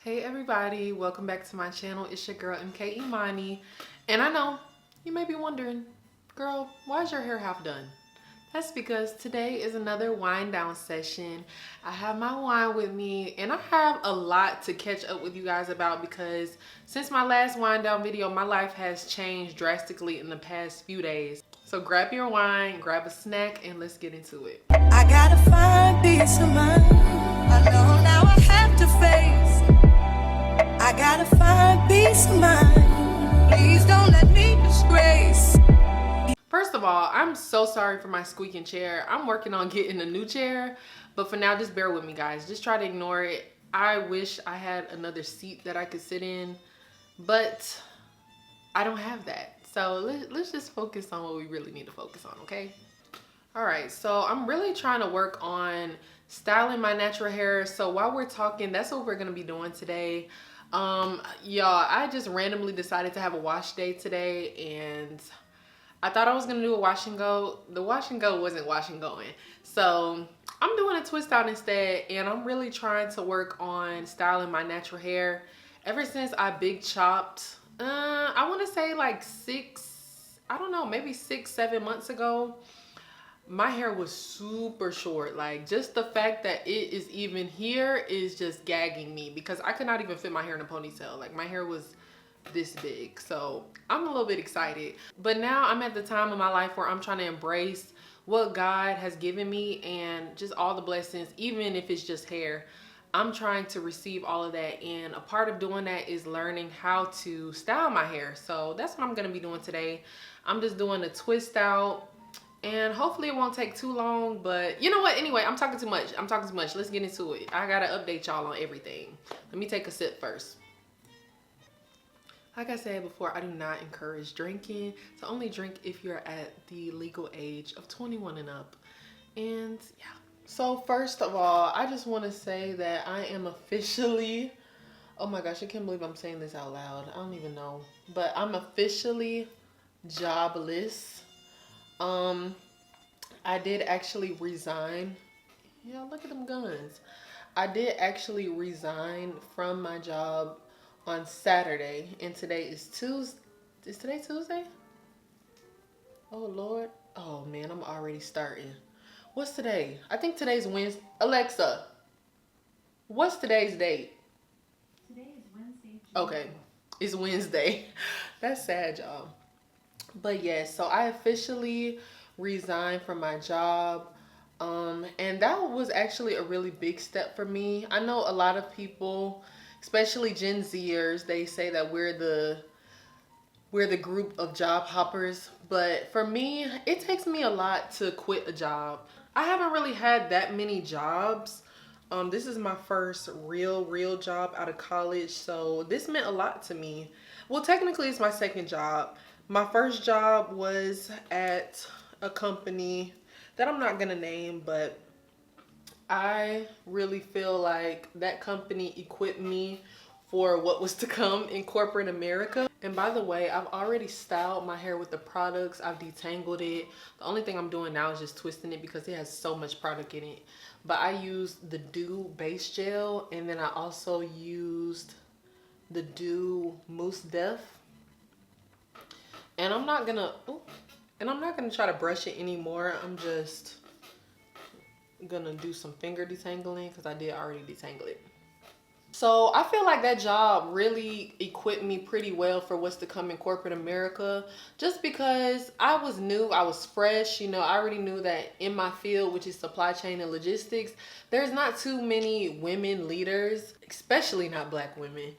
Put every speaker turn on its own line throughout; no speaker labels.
Hey everybody, welcome back to my channel. It's your girl MK Imani. And I know you may be wondering, girl, why is your hair half done? That's because today is another wind down session. I have my wine with me and I have a lot to catch up with you guys about because since my last wind down video, my life has changed drastically in the past few days. So grab your wine, grab a snack, and let's get into it.
I gotta find peace of mind. I know now I have to face. I gotta find peace of mind. Please don't let me disgrace.
First of all, I'm so sorry for my squeaking chair. I'm working on getting a new chair, but for now, just bear with me, guys. Just try to ignore it. I wish I had another seat that I could sit in, but I don't have that. So let's just focus on what we really need to focus on, okay? All right, so I'm really trying to work on styling my natural hair. So while we're talking, that's what we're gonna be doing today. Y'all, I just randomly decided to have a wash day today and I thought I was gonna do a wash and go. The wash and go wasn't wash and going. So I'm doing a twist out instead, and I'm really trying to work on styling my natural hair. Ever since I big chopped, I wanna say like maybe 6-7 months ago, my hair was super short. Like just the fact that it is even here is just gagging me because I could not even fit my hair in a ponytail. Like my hair was this big. So I'm a little bit excited, but now I'm at the time of my life where I'm trying to embrace what God has given me and just all the blessings, even if it's just hair. I'm trying to receive all of that, and a part of doing that is learning how to style my hair. So that's what I'm going to be doing today. I'm just doing a twist out, and hopefully it won't take too long. But you know what, anyway, I'm talking too much. Let's get into it. I gotta update y'all on everything. Let me take a sip first. Like I said before, I do not encourage drinking. So only drink if you're at the legal age of 21 and up. And yeah. So first of all, I just want to say that I am officially, oh my gosh, I can't believe I'm saying this out loud. I don't even know. But I'm officially jobless. I did actually resign. Yeah, look at them guns. I did actually resign from my job on Saturday, and today is Tuesday. Is today Tuesday? Oh Lord. Oh man, I'm already starting. What's today? I think today's Wednesday. Alexa, what's today's date?
Today is Wednesday.
Okay, it's Wednesday. That's sad, y'all. But yes, so I officially resigned from my job. And that was actually a really big step for me. I know a lot of people, especially Gen Zers, they say that we're the group of job hoppers. But for me, it takes me a lot to quit a job. I haven't really had that many jobs. This is my first real job out of college, so this meant a lot to me. Well, technically it's my second job. My first job was at a company that I'm not gonna name, but I really feel like that company equipped me for what was to come in corporate America. And by the way, I've already styled my hair with the products. I've detangled it. The only thing I'm doing now is just twisting it because it has so much product in it. But I used the Dew base gel, and then I also used the Dew Mousse Def. And I'm not gonna try to brush it anymore. I'm just gonna do some finger detangling because I did already detangle it. So I feel like that job really equipped me pretty well for what's to come in corporate America, just because I was new, I was fresh. You know, I already knew that in my field, which is supply chain and logistics, there's not too many women leaders, especially not black women.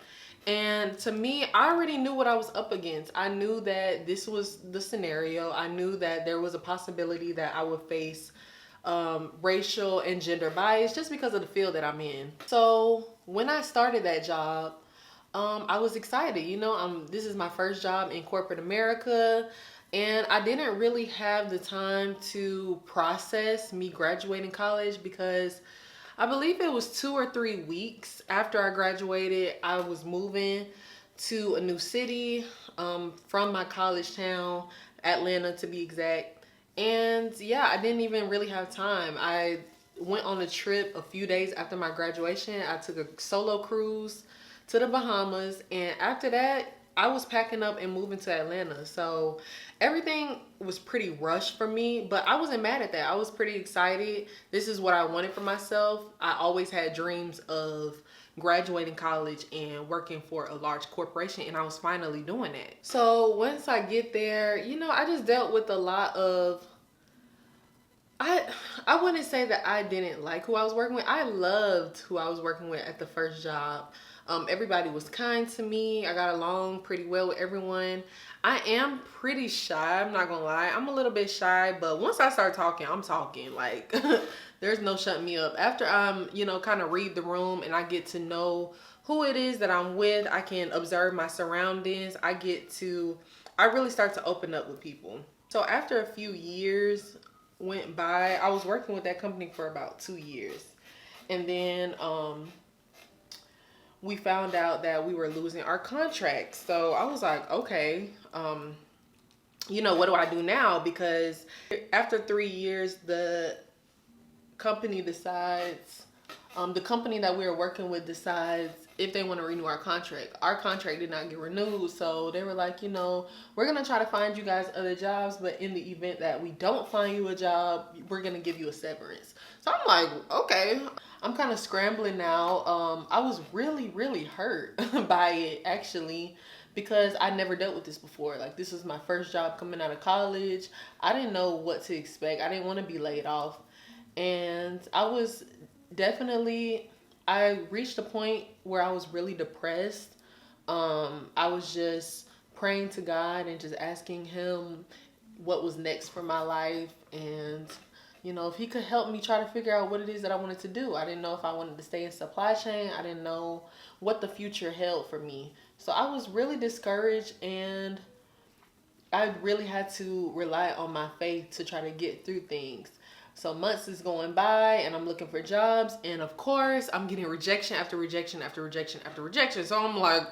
And to me, I already knew what I was up against. I knew that this was the scenario. I knew that there was a possibility that I would face racial and gender bias just because of the field that I'm in. So when I started that job, I was excited. You know, this is my first job in corporate America, and I didn't really have the time to process me graduating college because I believe it was 2 or 3 weeks after I graduated, I was moving to a new city from my college town, Atlanta to be exact. And yeah, I didn't even really have time. I went on a trip a few days after my graduation. I took a solo cruise to the Bahamas. And after that, I was packing up and moving to Atlanta. So everything was pretty rushed for me, but I wasn't mad at that. I was pretty excited. This is what I wanted for myself. I always had dreams of graduating college and working for a large corporation, and I was finally doing it. So once I get there, I just dealt with a lot of I wouldn't say that I didn't like who I was working with. I loved who I was working with at the first job. Everybody was kind to me. I got along pretty well with everyone. I am pretty shy. I'm not gonna lie. I'm a little bit shy, but once I start talking, I'm talking. Like, there's no shutting me up. After I'm, kind of read the room and I get to know who it is that I'm with, I can observe my surroundings. I really start to open up with people. So after a few years went by, I was working with that company for about 2 years. And then we found out that we were losing our contract. So I was like, okay, what do I do now? Because after 3 years, the company decides, the company that we were working with decides if they want to renew our contract. Our contract did not get renewed, so they were like, we're gonna try to find you guys other jobs, but in the event that we don't find you a job, we're gonna give you a severance. So I'm like, okay. I'm kind of scrambling now. I was really, really hurt by it, actually, because I never dealt with this before. Like, this was my first job coming out of college. I didn't know what to expect. I didn't want to be laid off. And I reached a point where I was really depressed. I was just praying to God and just asking him what was next for my life, and if he could help me try to figure out what it is that I wanted to do. I didn't know if I wanted to stay in supply chain. I didn't know what the future held for me. So I was really discouraged, and I really had to rely on my faith to try to get through things. So months is going by and I'm looking for jobs, and of course I'm getting rejection after rejection after rejection after rejection. So I'm like,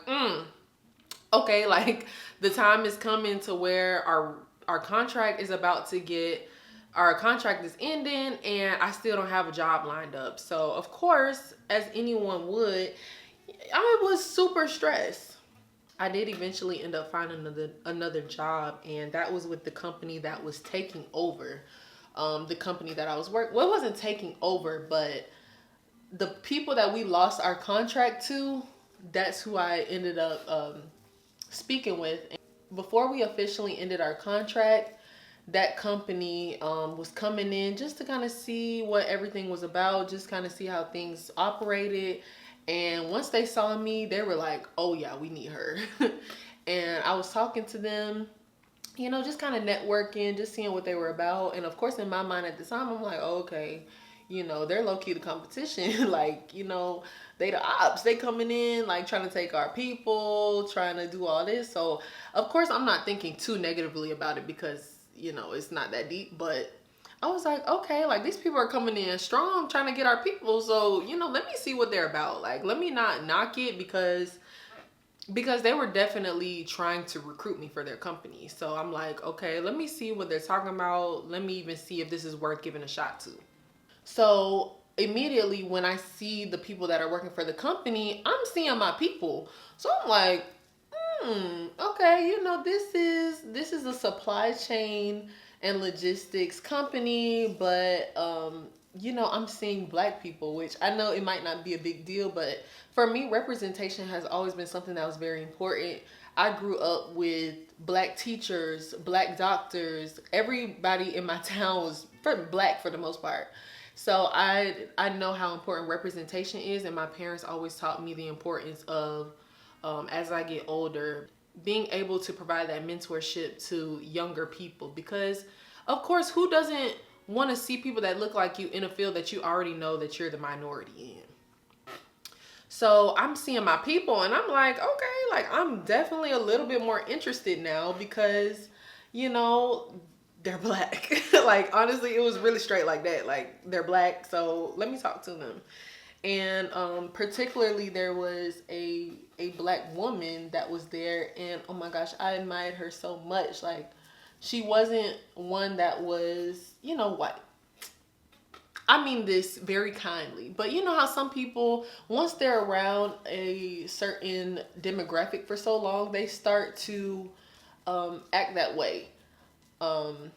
okay, like the time is coming to where our contract is ending and I still don't have a job lined up. So of course, as anyone would, I was super stressed. I did eventually end up finding another job, and that was with the company that was taking over. The company that I was working, well, it wasn't taking over, but the people that we lost our contract to, that's who I ended up speaking with. And before we officially ended our contract, that company was coming in just to kind of see what everything was about, just kind of see how things operated. And once they saw me, they were like, oh yeah, we need her. And I was talking to them, just kind of networking, just seeing what they were about. And of course, in my mind at the time, I'm like, oh, okay, they're low-key the competition. Like, they the ops. They coming in, like, trying to take our people, trying to do all this. So, of course, I'm not thinking too negatively about it because, it's not that deep. But I was like, okay, like, these people are coming in strong, trying to get our people. So, let me see what they're about. Like, let me not knock it because they were definitely trying to recruit me for their company. So I'm like, okay, let me see what they're talking about. Let me even see if this is worth giving a shot to. So immediately when I see the people that are working for the company, I'm seeing my people. So I'm like, okay, this is a supply chain and logistics company, but I'm seeing Black people, which I know it might not be a big deal, but for me, representation has always been something that was very important. I grew up with Black teachers, Black doctors. Everybody in my town was Black for the most part. So I know how important representation is, and my parents always taught me the importance of, as I get older, being able to provide that mentorship to younger people. Because, of course, who doesn't want to see people that look like you in a field that you already know that you're the minority in? So I'm seeing my people and I'm like, okay, like I'm definitely a little bit more interested now because, they're Black. Like, honestly, it was really straight like that. Like, they're Black, so let me talk to them. And particularly there was a Black woman that was there, and oh my gosh, I admired her so much. Like, she wasn't one that was, white. I mean this very kindly, but you know how some people, once they're around a certain demographic for so long, they start to act that way. Um,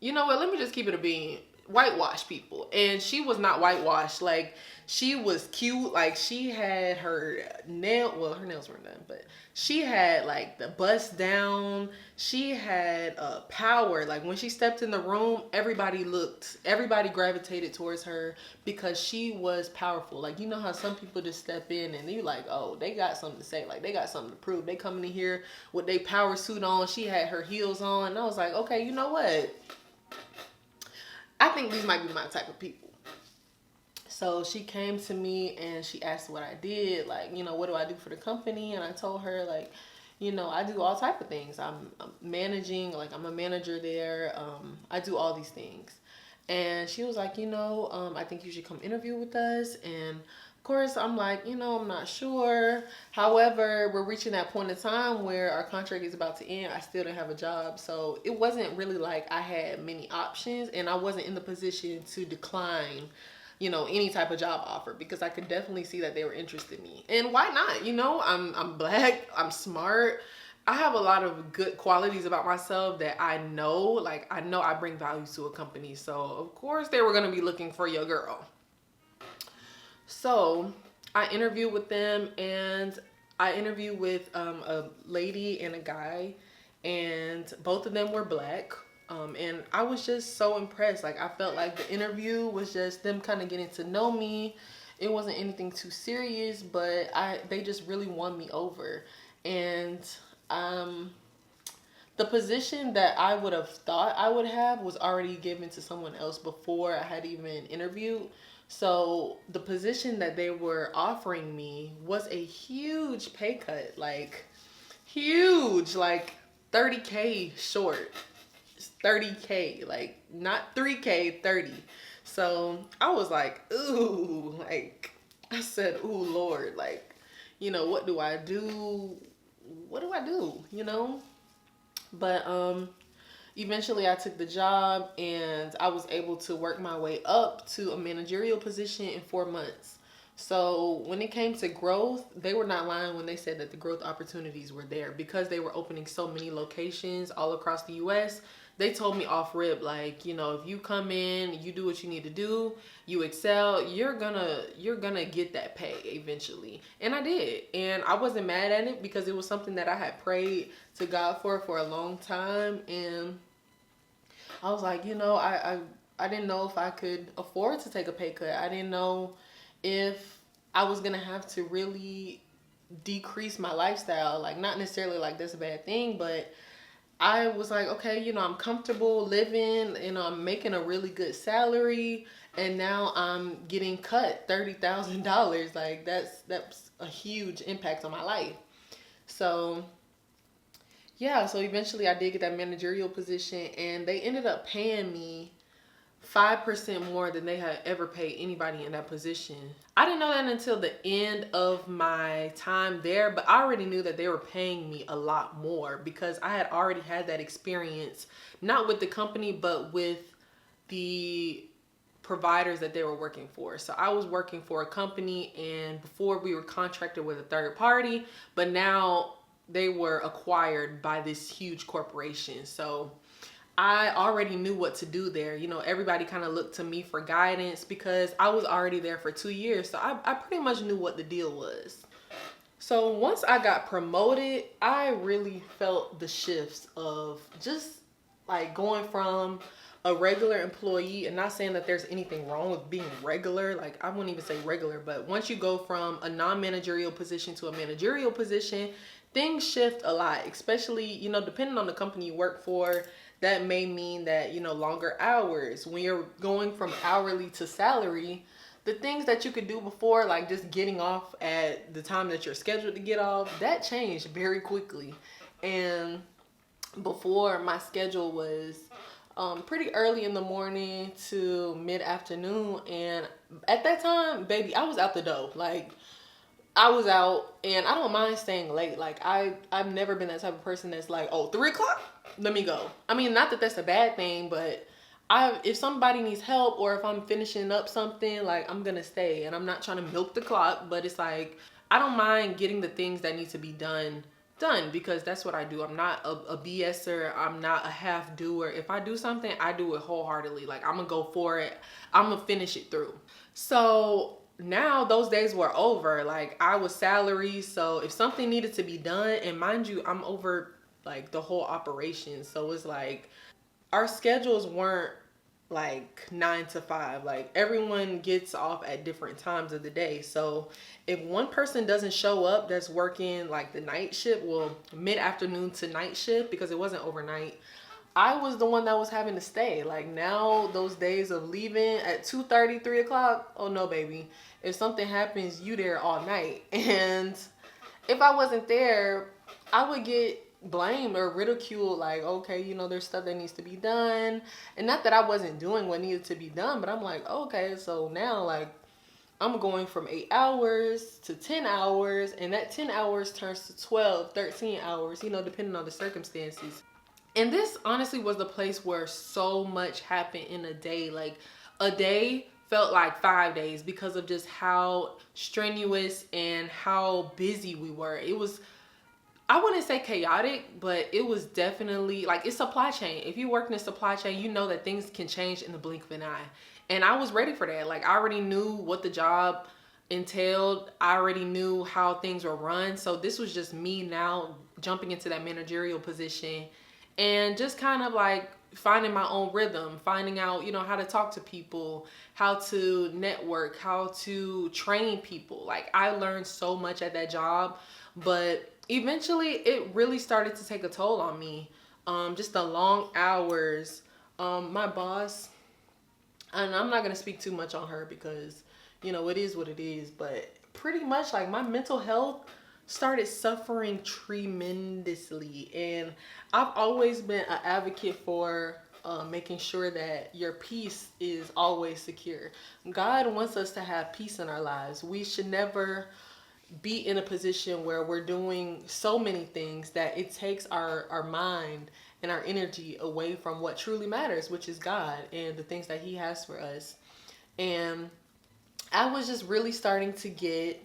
you know what? Let me just keep it a bean. Whitewash people, and she was not whitewashed. Like, she was cute. Like, she had her her nails weren't done, but she had like the bust down. She had power. Like, when she stepped in the room, everybody gravitated towards her because she was powerful. Like, you know how some people just step in and you like, oh, they got something to say. Like, they got something to prove. They coming in here with their power suit on. She had her heels on, and I was like, okay, you know what? I think these might be my type of people. So she came to me and she asked what I did. Like, you know, what do I do for the company? And I told her, like, you know, I do all type of things. I'm managing, like, I'm a manager there. I do all these things. And she was like, you know, I think you should come interview with us. And of course, I'm like, you know, I'm not sure. However, we're reaching that point in time where our contract is about to end. I still didn't have a job. So it wasn't really like I had many options, and I wasn't in the position to decline, you know, any type of job offer, because I could definitely see that they were interested in me. And why not? You know, I'm black, I'm smart. I have a lot of good qualities about myself that I know, like, I know I bring value to a company. So of course they were going to be looking for your girl. So I interviewed with them, and I interviewed with a lady and a guy, and both of them were black. And I was just so impressed. Like, I felt like the interview was just them kind of getting to know me. It wasn't anything too serious, but they just really won me over. And the position that I would have thought I would have was already given to someone else before I had even interviewed. So the position that they were offering me was a huge pay cut, like huge, like 30K short. 30K, like not 3K, 30. So I was like, ooh, like I said, ooh, Lord, like, you know, what do I do? What do I do? You know? But eventually I took the job, and I was able to work my way up to a managerial position in 4 months. So when it came to growth, they were not lying when they said that the growth opportunities were there, because they were opening so many locations all across the US. They told me off rip, like, you know, if you come in, you do what you need to do, you excel, you're gonna get that pay eventually. And I did. And I wasn't mad at it, because it was something that I had prayed to God for a long time. And I was like, you know, I didn't know if I could afford to take a pay cut. I didn't know if I was gonna have to really decrease my lifestyle. Like, not necessarily like that's a bad thing, but I was like, okay, you know, I'm comfortable living, you know, I'm making a really good salary, and now I'm getting cut $30,000. Like, that's a huge impact on my life. So yeah, so eventually I did get that managerial position, and they ended up paying me 5% more than they had ever paid anybody in that position. I didn't know that until the end of my time there, but I already knew that they were paying me a lot more, because I had already had that experience, not with the company, but with the providers that they were working for. So I was working for a company, and before we were contracted with a third party, but now they were acquired by this huge corporation. So I already knew what to do there. You know, everybody kind of looked to me for guidance, because I was already there for 2 years. So I pretty much knew what the deal was. So once I got promoted, I really felt the shifts of just like going from a regular employee, and not saying that there's anything wrong with being regular. Like, I wouldn't even say regular, but once you go from a non-managerial position to a managerial position, things shift a lot, especially, you know, depending on the company you work for. That may mean that, you know, longer hours. When you're going from hourly to salary, the things that you could do before, like just getting off at the time that you're scheduled to get off, that changed very quickly. And before, my schedule was pretty early in the morning to mid-afternoon. And at that time, baby, I was out the door. Like, I was out, and I don't mind staying late. Like, I've never been that type of person that's like, oh, 3 o'clock? Let me go. I mean, not that that's a bad thing, but if somebody needs help or if I'm finishing up something, like I'm gonna stay, and I'm not trying to milk the clock, but it's like I don't mind getting the things that need to be done because that's what I do. I'm not a BSer. I'm not a half doer. If I do something, I do it wholeheartedly. Like I'm gonna go for it. I'm gonna finish it through. So now those days were over. Like I was salary, so if something needed to be done, and mind you, I'm over like the whole operation. So it's like our schedules weren't like 9 to 5. Like everyone gets off at different times of the day. So if one person doesn't show up that's working like the night shift, well, mid-afternoon to night shift, because it wasn't overnight, I was the one that was having to stay. Like now those days of leaving at 2:30, 3 o'clock, oh no, baby. If something happens, you there all night. And if I wasn't there, I would get blamed or ridiculed. Like, okay, there's stuff that needs to be done. And not that I wasn't doing what needed to be done, but I'm like, okay, so now like I'm going from 8 hours to 10 hours, and that 10 hours turns to 12, 13 hours, depending on the circumstances. And this honestly was the place where so much happened in a day. Like a day felt like 5 days because of just how strenuous and how busy we were. It was, I wouldn't say chaotic, but it was definitely like, it's supply chain. If you work in a supply chain, you know that things can change in the blink of an eye. And I was ready for that. Like I already knew what the job entailed. I already knew how things were run. So this was just me now jumping into that managerial position and just kind of like finding my own rhythm, finding out, how to talk to people, how to network, how to train people. Like I learned so much at that job, but eventually it really started to take a toll on me. Just the long hours. My boss, and I'm not going to speak too much on her because, it is what it is, but pretty much like my mental health started suffering tremendously. And I've always been an advocate for making sure that your peace is always secure. God wants us to have peace in our lives. We should never be in a position where we're doing so many things that it takes our mind and our energy away from what truly matters, which is God and the things that He has for us. And I was just really starting to get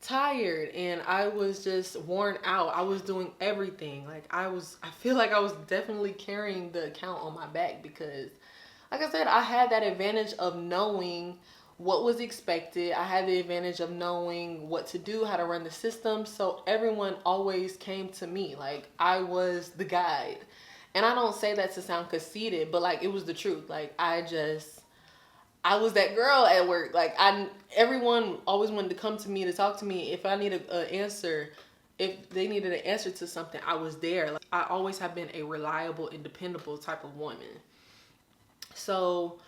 tired, and I was just worn out. I was doing everything. Like I feel like I was definitely carrying the account on my back because, like I said, I had that advantage of knowing what was expected. I had the advantage of knowing what to do, how to run the system. So everyone always came to me. Like I was the guide. And I don't say that to sound conceited, but like it was the truth. Like I was that girl at work. Like everyone always wanted to come to me to talk to me if I needed an answer. If they needed an answer to something, I was there. Like I always have been a reliable and dependable type of woman. So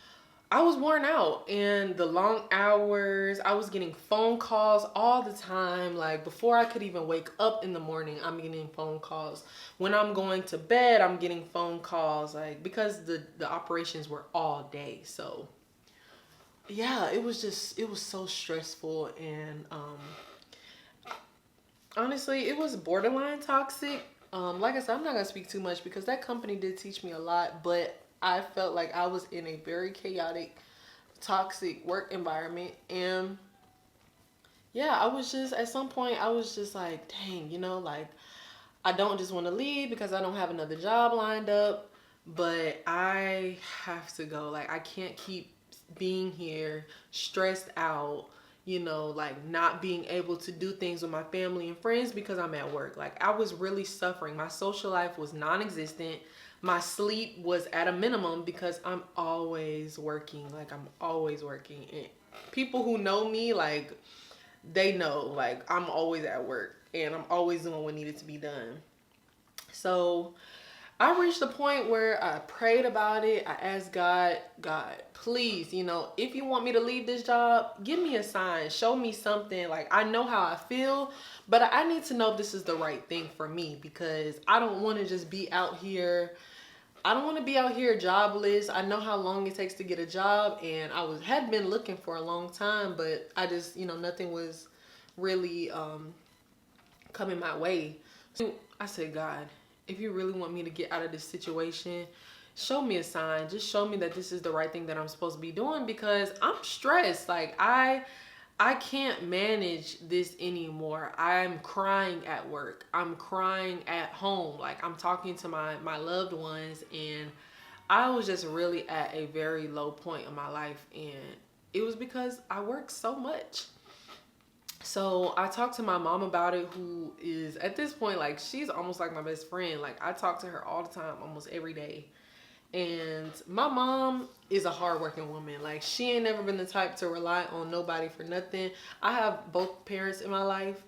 I was worn out, and the long hours, I was getting phone calls all the time. Like before I could even wake up in the morning, I'm getting phone calls. When I'm going to bed, I'm getting phone calls. Like because the operations were all day. So yeah, it was so stressful, and honestly, it was borderline toxic. Like I said, I'm not gonna speak too much because that company did teach me a lot, but I felt like I was in a very chaotic, toxic work environment. And yeah, I was just, at some point, I was just like, dang, like I don't just want to leave because I don't have another job lined up, but I have to go. Like I can't keep being here stressed out, like not being able to do things with my family and friends because I'm at work. Like I was really suffering. My social life was non-existent. My sleep was at a minimum because I'm always working. Like I'm always working. And people who know me, like they know, like I'm always at work and I'm always doing what needed to be done. So I reached a point where I prayed about it. I asked God, please, if you want me to leave this job, give me a sign. Show me something. Like, I know how I feel, but I need to know if this is the right thing for me because I don't want to just be out here. I don't want to be out here jobless. I know how long it takes to get a job, and had been looking for a long time, but I just, nothing was really coming my way. So I said, God, if you really want me to get out of this situation, show me a sign. Just show me that this is the right thing that I'm supposed to be doing, because I'm stressed. Like I can't manage this anymore. I'm crying at work. I'm crying at home. Like I'm talking to my loved ones, and I was just really at a very low point in my life, and it was because I work so much. So I talked to my mom about it, who is at this point, like, she's almost like my best friend. Like I talk to her all the time, almost every day. And my mom is a hardworking woman. Like she ain't never been the type to rely on nobody for nothing. I have both parents in my life,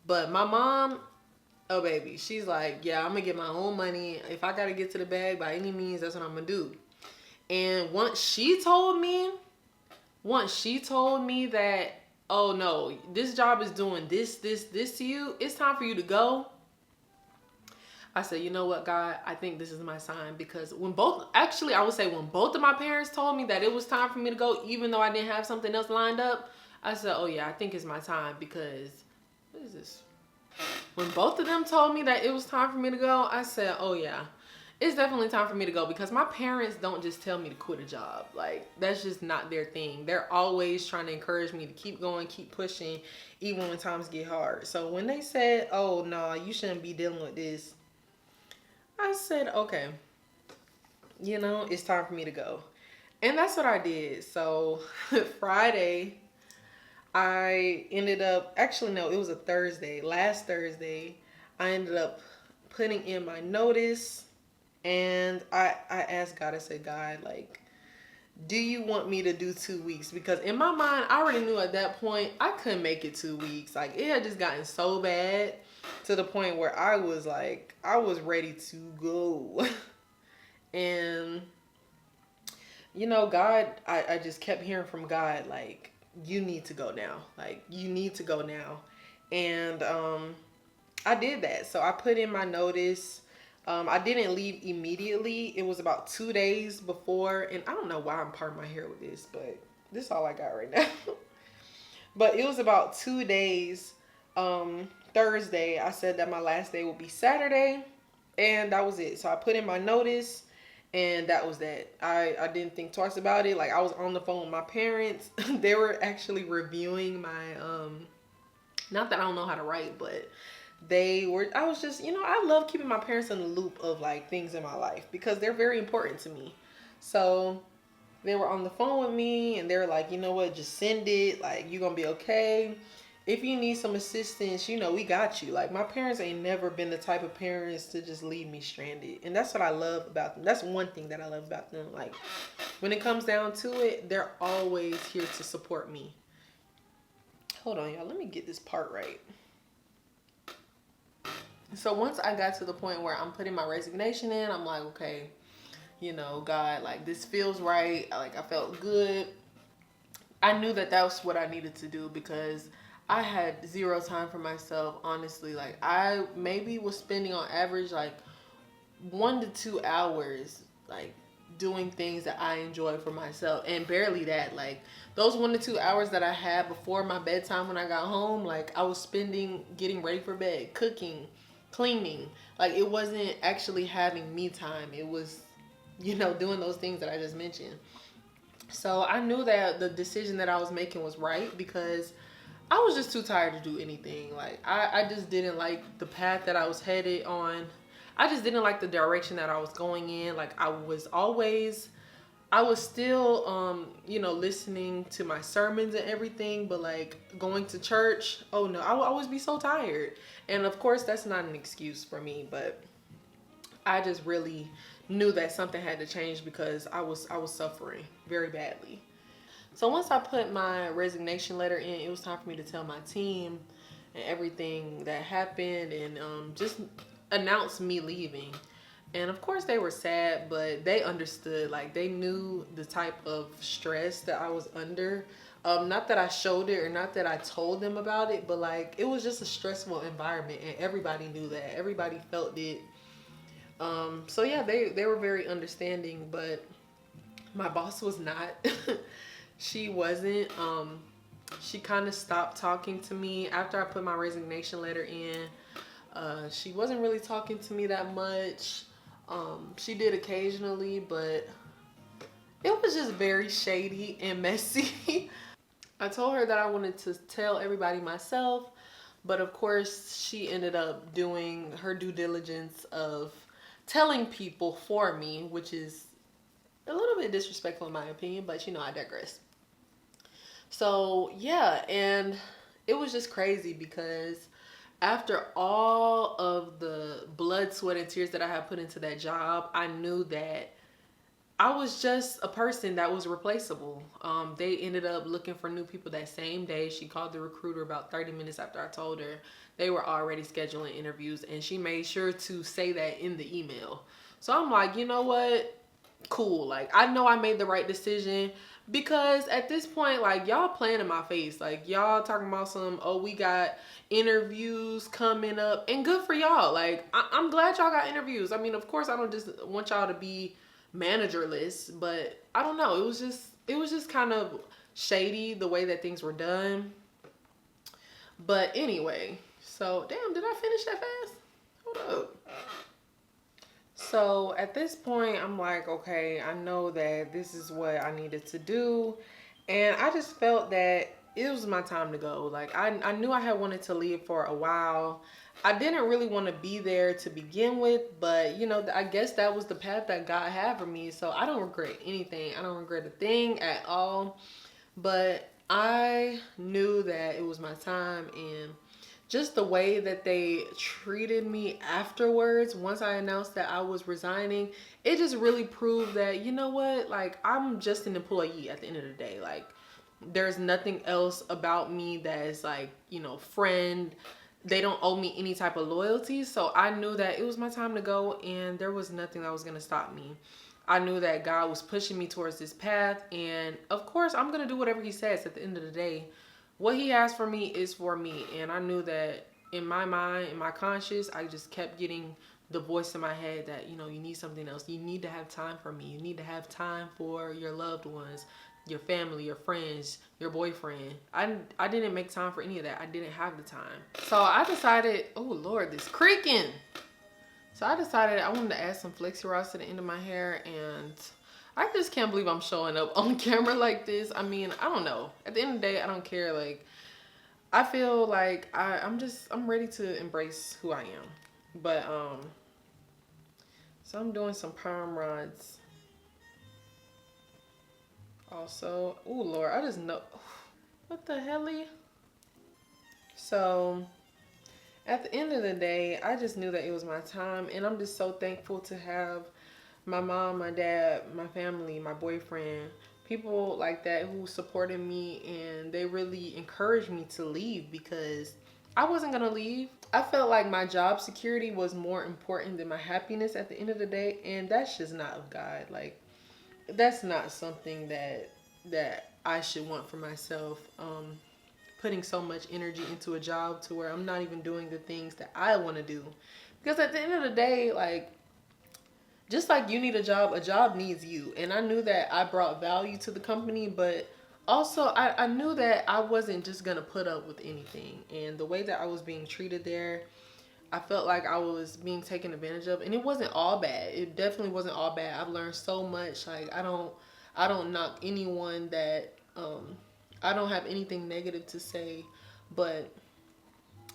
but my mom, oh baby, she's like, yeah, I'm gonna get my own money. If I gotta get to the bag by any means, that's what I'm gonna do. And once she told me that, oh no, this job is doing this to you, it's time for you to go. I said, you know what, God, I think this is my sign. Because I would say when both of my parents told me that it was time for me to go, even though I didn't have something else lined up, I said, oh yeah, I think it's my time. Because, what is this? When both of them told me that it was time for me to go, I said, oh yeah, it's definitely time for me to go. Because my parents don't just tell me to quit a job. Like, that's just not their thing. They're always trying to encourage me to keep going, keep pushing, even when times get hard. So when they said, oh no, you shouldn't be dealing with this, I said, okay, it's time for me to go. And that's what I did. So Friday, I ended up, actually, no, it was a Thursday. Last Thursday, I ended up putting in my notice. And I asked God, I said, God, like, do you want me to do 2 weeks? Because in my mind, I already knew at that point, I couldn't make it 2 weeks. Like, it had just gotten so bad to the point where I was like, I was ready to go. And, God, I just kept hearing from God, like, you need to go now. Like, you need to go now. And I did that. So I put in my notice. I didn't leave immediately. It was about 2 days before. And I don't know why I'm parting my hair with this, but this is all I got right now. But it was about 2 days. Thursday, I said that my last day would be Saturday. And that was it. So I put in my notice. And that was that. I didn't think twice about it. Like, I was on the phone with my parents. They were actually reviewing my, not that I don't know how to write, but I was just, I love keeping my parents in the loop of, like, things in my life because they're very important to me. So they were on the phone with me and they were like, you know what, just send it. Like, you're going to be okay. If you need some assistance, we got you. Like, my parents ain't never been the type of parents to just leave me stranded. And that's what I love about them. That's one thing that I love about them. Like, when it comes down to it, they're always here to support me. Hold on, y'all. Let me get this part right. So once I got to the point where I'm putting my resignation in, I'm like, okay, God, like, this feels right. Like, I felt good. I knew that was what I needed to do because I had zero time for myself, honestly. Like, I maybe was spending on average like 1 to 2 hours, like, doing things that I enjoy for myself, and barely that. Like, those 1 to 2 hours that I had before my bedtime when I got home, like, I was spending getting ready for bed, cooking, cleaning. Like, it wasn't actually having me time. It was, doing those things that I just mentioned. So I knew that the decision that I was making was right because I was just too tired to do anything. Like, I just didn't like the path that I was headed on. I just didn't like the direction that I was going in. Like, I was still, listening to my sermons and everything, but, like, going to church, oh no, I would always be so tired. And of course, that's not an excuse for me, but I just really knew that something had to change because I was suffering very badly. So once I put my resignation letter in, it was time for me to tell my team and everything that happened and just announce me leaving. And of course they were sad, but they understood. Like, they knew the type of stress that I was under. Not that I showed it or not that I told them about it, but, like, it was just a stressful environment and everybody knew that. Everybody felt it. So yeah, they were very understanding, but my boss was not. She wasn't. She kind of stopped talking to me after I put my resignation letter in. She wasn't really talking to me that much. She did occasionally, but it was just very shady and messy. I told her that I wanted to tell everybody myself, but of course she ended up doing her due diligence of telling people for me, which is a little bit disrespectful in my opinion, but you know, I digress. So yeah, and it was just crazy because after all of the blood, sweat, and tears that I had put into that job, I knew that I was just a person that was replaceable. They ended up looking for new people that same day. She called the recruiter about 30 minutes after I told her. They were already scheduling interviews, and she made sure to say that in the email. So I'm like, you know what? Cool. Like, I know I made the right decision because at this point, like, y'all playing in my face. Like, y'all talking about some, oh, we got interviews coming up, and good for y'all. Like, I'm glad y'all got interviews. I mean, of course, I don't just want y'all to be managerless, but I don't know, it was just kind of shady the way that things were done. But anyway, so damn, did I finish that fast? Hold up. So at this point I'm like, okay, I know that this is what I needed to do, and I just felt that it was my time to go. Like, I knew I had wanted to leave for a while. I didn't really want to be there to begin with, but you know, I guess that was the path that God had for me. So I don't regret anything. I don't regret a thing at all. But I knew that it was my time, and just the way that they treated me afterwards, once I announced that I was resigning, it just really proved that, you know what, like, I'm just an employee at the end of the day. Like, there's nothing else about me that is like, you know, friend. They don't owe me any type of loyalty. So I knew that it was my time to go, and there was nothing that was going to stop me. I knew that God was pushing me towards this path, and of course I'm going to do whatever he says. At the end of the day, what he has for me is for me. And I knew that in my mind, in my conscience, I just kept getting the voice in my head that, you know, you need something else. You need to have time for me. You need to have time for your loved ones, your family, your friends, your boyfriend. I didn't make time for any of that. I didn't have the time. So I decided, oh Lord, this creaking. So I decided I wanted to add some Flexi Rods to the end of my hair, and I just can't believe I'm showing up on camera like this. I mean, I don't know. At the end of the day, I don't care. Like, I feel like I'm ready to embrace who I am. But so I'm doing some perm rods. Also, oh Lord, I just know, what the helly? So at the end of the day, I just knew that it was my time, and I'm just so thankful to have my mom, my dad, my family, my boyfriend, people like that who supported me, and they really encouraged me to leave because I wasn't gonna leave. I felt like my job security was more important than my happiness at the end of the day, and that's just not of God. Like, that's not something that I should want for myself. Putting so much energy into a job to where I'm not even doing the things that I want to do. Because at the end of the day, like, just like you need a job needs you. And I knew that I brought value to the company, but also I knew that I wasn't just gonna put up with anything. And the way that I was being treated there, I felt like I was being taken advantage of, and it wasn't all bad. It definitely wasn't all bad. I've learned so much. Like, I don't knock anyone that I don't have anything negative to say, but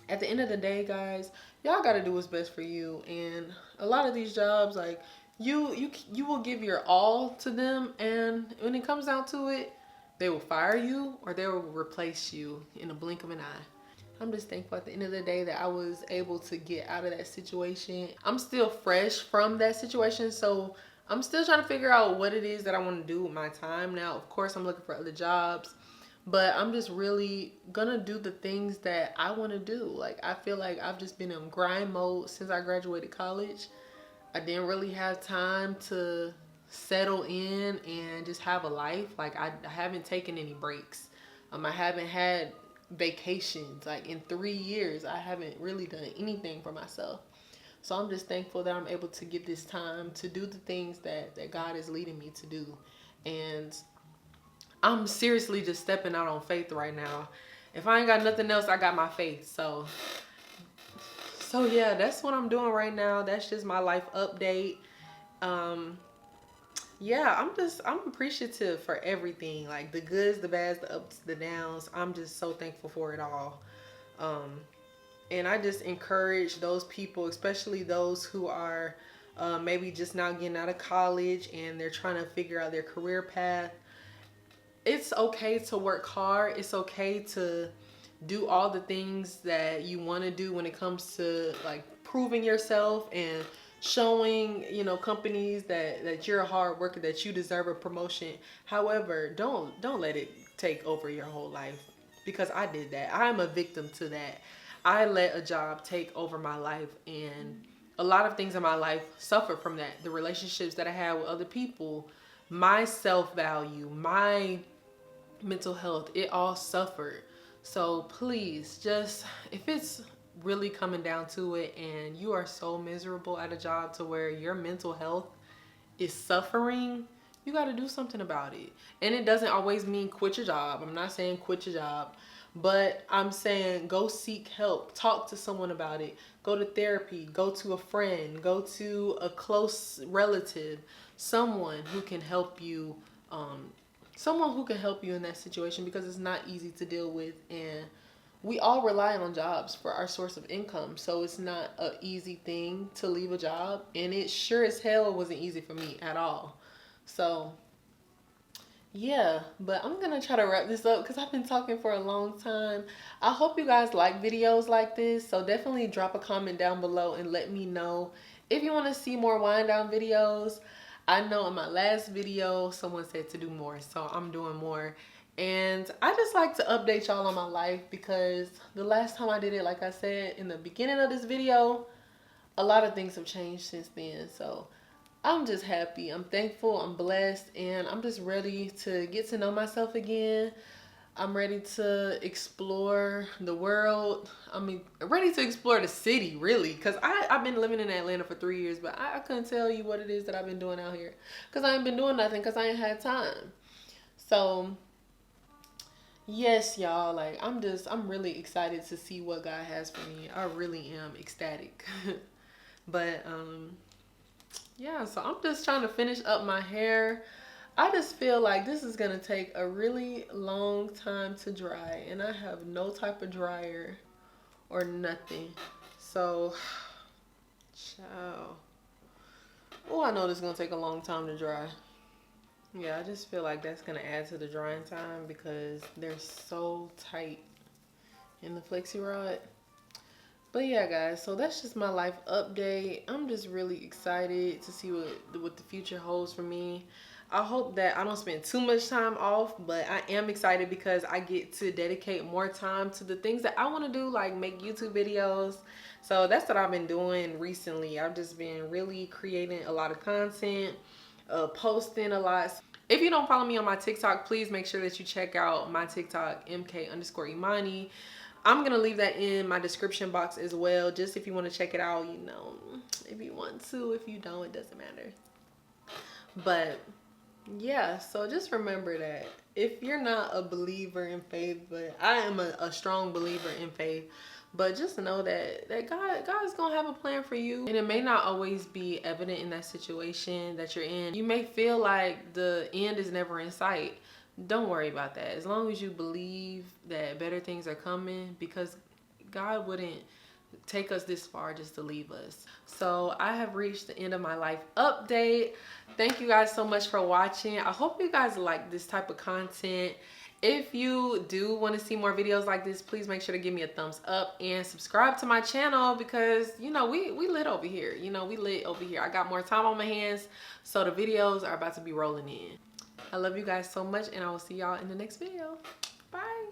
at the end of the day, guys, y'all got to do what's best for you. And a lot of these jobs, like, you will give your all to them, and when it comes down to it, they will fire you or they will replace you in a blink of an eye. I'm just thankful at the end of the day that I was able to get out of that situation. I'm still fresh from that situation, so I'm still trying to figure out what it is that I want to do with my time now. Of course, I'm looking for other jobs, but I'm just really gonna do the things that I want to do. Like, I feel like I've just been in grind mode since I graduated college. I didn't really have time to settle in and just have a life. Like, I haven't taken any breaks. I haven't had vacations. Like, in 3 years, I haven't really done anything for myself. So I'm just thankful that I'm able to get this time to do the things that God is leading me to do. And I'm seriously just stepping out on faith right now. If I ain't got nothing else, I got my faith. So yeah, that's what I'm doing right now. That's just my life update. Yeah, I'm appreciative for everything, like the goods, the bads, the ups, the downs. I'm just so thankful for it all. Um, and I just encourage those people, especially those who are maybe just now getting out of college and they're trying to figure out their career path. It's okay to work hard. It's okay to do all the things that you want to do when it comes to like proving yourself and showing, you know, companies that you're a hard worker, that you deserve a promotion. However, don't let it take over your whole life, because I did that. I'm a victim to that. I let a job take over my life, and a lot of things in my life suffered from that. The relationships that I had with other people, my self-value, my mental health, it all suffered. So please, just, if it's really coming down to it and you are so miserable at a job to where your mental health is suffering, you got to do something about it. And it doesn't always mean quit your job. I'm not saying quit your job, but I'm saying go seek help. Talk to someone about it. Go to therapy. Go to a friend. Go to a close relative. Someone who can help you. Someone who can help you in that situation, because it's not easy to deal with, and we all rely on jobs for our source of income. So it's not an easy thing to leave a job, and it sure as hell wasn't easy for me at all. So yeah, but I'm gonna try to wrap this up because I've been talking for a long time. I hope you guys like videos like this, so definitely drop a comment down below and let me know if you want to see more wind down videos. I know in my last video someone said to do more, so I'm doing more. And I just like to update y'all on my life, because the last time I did it, like I said in the beginning of this video, a lot of things have changed since then. So I'm just happy, I'm thankful, I'm blessed, and I'm just ready to get to know myself again. I'm ready to explore the world. I mean, ready to explore the city, really. Because I've been living in Atlanta for 3 years, but I couldn't tell you what it is that I've been doing out here. Because I ain't been doing nothing, because I ain't had time. So, yes, y'all. Like, I'm really excited to see what God has for me. I really am ecstatic. But, yeah, so I'm just trying to finish up my hair. I just feel like this is gonna take a really long time to dry, and I have no type of dryer or nothing. So, ciao. Oh, I know this is gonna take a long time to dry. Yeah, I just feel like that's gonna add to the drying time because they're so tight in the flexi rod. But yeah, guys, so that's just my life update. I'm just really excited to see what the future holds for me. I hope that I don't spend too much time off, but I am excited because I get to dedicate more time to the things that I want to do, like make YouTube videos. So that's what I've been doing recently. I've just been really creating a lot of content, posting a lot. If you don't follow me on my TikTok, please make sure that you check out my TikTok, MK_Imani. I'm going to leave that in my description box as well, just if you want to check it out, you know, if you want to. If you don't, it doesn't matter. But yeah, so just remember that if you're not a believer in faith, but I am a strong believer in faith, but just know that God is going to have a plan for you. And it may not always be evident in that situation that you're in. You may feel like the end is never in sight. Don't worry about that. As long as you believe that better things are coming, because God wouldn't take us this far just to leave us. So I have reached the end of my life update. Thank you guys so much for watching. I hope you guys like this type of content. If you do want to see more videos like this, please make sure to give me a thumbs up and subscribe to my channel, because you know we lit over here. You know, we lit over here. I got more time on my hands, so the videos are about to be rolling in. I love you guys so much, and I will see y'all in the next video. Bye.